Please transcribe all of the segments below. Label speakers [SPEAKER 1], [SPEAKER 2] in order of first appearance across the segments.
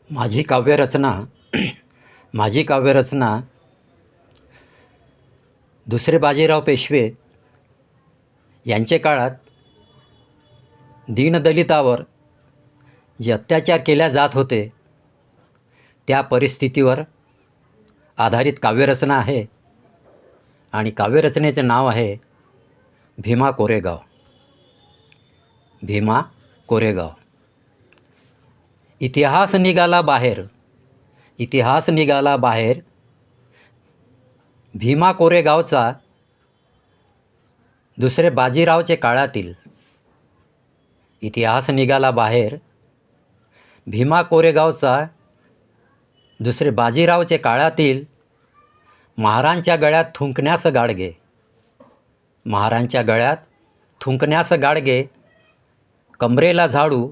[SPEAKER 1] माझी काव्यरचना माझी काव्यरचना दुसरे बाजीराव पेशवे यांचे काळात दीनदलितावर जे अत्याचार केल्या जात होते त्या परिस्थितीवर आधारित काव्यरचना आहे आणि काव्यरचनेचे नाव आहे भीमा कोरेगाव. भीमा कोरेगाव. इतिहास निघाला बाहेर, इतिहास निघाला बाहेर भीमा कोरेगावचा दुसरे बाजीरावचे काळातील. इतिहास निघाला बाहेर भीमा कोरेगावचा दुसरे बाजीरावचे काळातील. महारांच्या गळ्यात थुंकण्यास गाडगे, महारांच्या गळ्यात थुंकण्यास गाडगे, कमरेला झाडू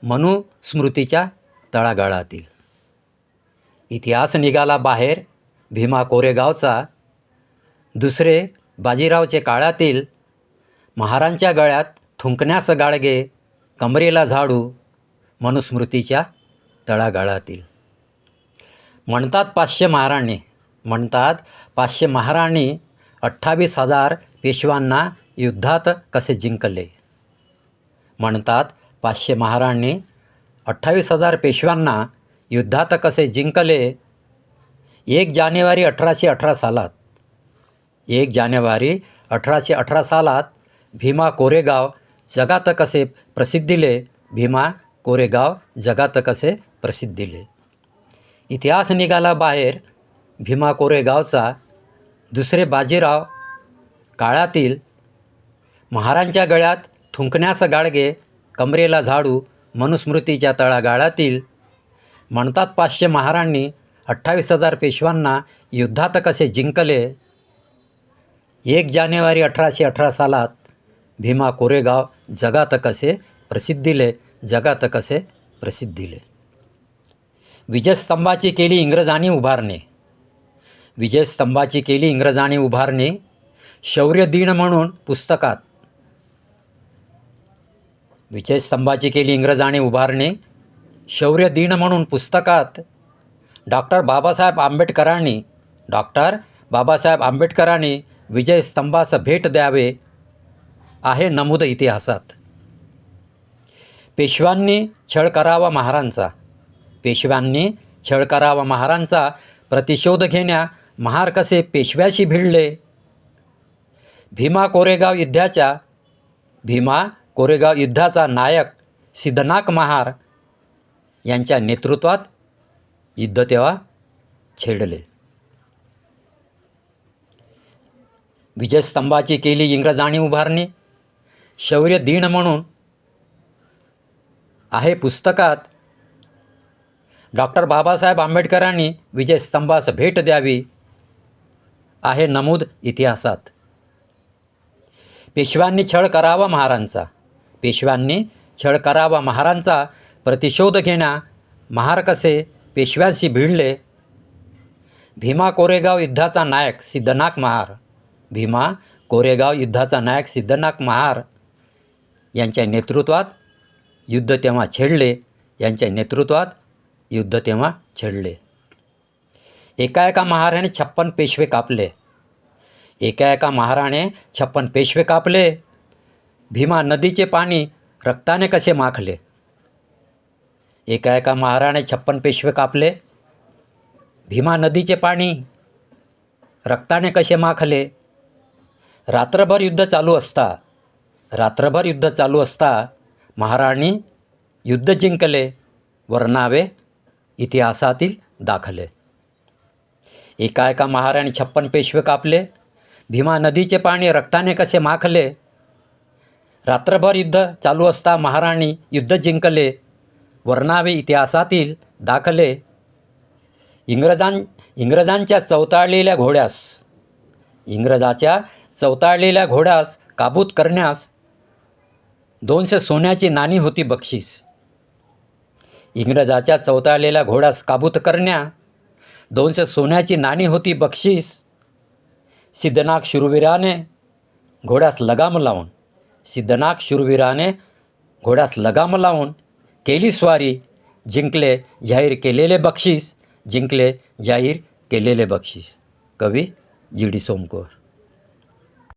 [SPEAKER 1] मनुस्मृतीच्या तळागाळातील. इतिहास निघाला बाहेर भीमा कोरेगावचा दुसरे बाजीरावचे काळातील. महारांच्या गळ्यात थुंकण्यास गाडगे, कमरेला झाडू मनुस्मृतीच्या तळागाळातील. म्हणतात 500 महाराणी, म्हणतात 500 महाराणी 28,000 पेशव्यांना युद्धात कसे जिंकले. म्हणतात 500 महाराणी 28,000 पेशव्यांना युद्धात कसे जिंकले. 1 जानेवारी 1818 सालात, 1 जानेवारी 1818 सालात भीमा कोरेगाव जगात कसे प्रसिद्धीले. भीमा कोरेगाव जगात कसे प्रसिद्धीले. इतिहास निघाला बाहेर भीमा कोरेगावचा दुसरे बाजीराव काळातील. महारांच्या गळ्यात थुंकण्यास गाडगे, कमरेला झाडू मनुस्मृतीच्या तळागाळातील. म्हणतात 500 महाराणी 28,000 पेशव्यांना युद्धात कसे जिंकले. 1 जानेवारी 1818 सालात भीमा कोरेगाव जगात कसे प्रसिद्धीले, जगात कसे प्रसिद्धीले. विजयस्तंभाची केली इंग्रजांनी उभारणी, विजयस्तंभाची केली इंग्रजांनी उभारणी. शौर्य दिन म्हणून पुस्तकात, विजयस्तंभाची केली इंग्रजांनी उभारणी. शौर्य दिन म्हणून पुस्तकात डॉक्टर बाबासाहेब आंबेडकरांनी, डॉक्टर बाबासाहेब आंबेडकरांनी विजयस्तंभास भेट द्यावे आहे नमूद इतिहासात. पेशव्यांनी छळ करावा महारांचा, पेशव्यांनी छळ करावा महारांचा. प्रतिशोध घेण्या महार कसे पेशव्याशी भिडले. भीमा कोरेगाव युद्धाच्या, भीमा कोरेगाव युद्धाचा नायक सिद्धनाक महार यांच्या नेतृत्वात युद्ध तेव्हा छेडले. विजयस्तंभाची केली इंग्रजांनी उभारणी. शौर्य दिन म्हणून आहे पुस्तकात. डॉक्टर बाबासाहेब आंबेडकरांनी विजयस्तंभास भेट द्यावी आहे नमूद इतिहासात. पेशव्यांनी छळ करावा महारांचा, पेशव्यांनी छळ करावा महारांचा. प्रतिशोध घेण्या महार कसे पेशव्याशी भिडले. भीमा कोरेगाव युद्धाचा नायक सिद्धनाक महार, भीमा कोरेगाव युद्धाचा नायक सिद्धनाक महार यांच्या नेतृत्वात युद्ध तेव्हा छेडले, यांच्या नेतृत्वात युद्ध तेव्हा छेडले. एका एका महाराने 56 पेशवे कापले, एका एका महाराने 56 पेशवे कापले. भीमा नदीचे पाणी रक्ताने कसे माखले. एका एका महाराने 56 पेशवे कापले. भीमा नदीचे पाणी रक्ताने कसे माखले. रात्रभर युद्ध चालू असता, रात्रभर युद्ध चालू असता महाराणी युद्ध जिंकले. वर्णावे इतिहासातील दाखले. एका एका महाराणी 56 पेशवे कापले. भीमा नदीचे पाणी रक्ताने कसे माखले. रात्रभर युद्ध चालू असता महाराणी युद्ध जिंकले. वर्णावे इतिहासातील दाखले. इंग्रजांच्या चवताळलेल्या घोड्यास, इंग्रजाच्या चवताळलेल्या घोड्यास काबूत करण्यास 200 सोन्याची नाणी होती बक्षीस. इंग्रजाच्या चवताळलेल्या घोड्यास काबूत करण्या 200 सोन्याची नाणी होती बक्षीस. सिद्धनाक शूरवीराने घोड्यास लगाम लावून, सिद्धनाक शूरवीराने घोड्यास लगाम लावून केली स्वारी. जिंकले जाहीर केलेले बक्षीस, जिंकले जाहीर केलेले बक्षीस. कवी जी डी सोमकोर.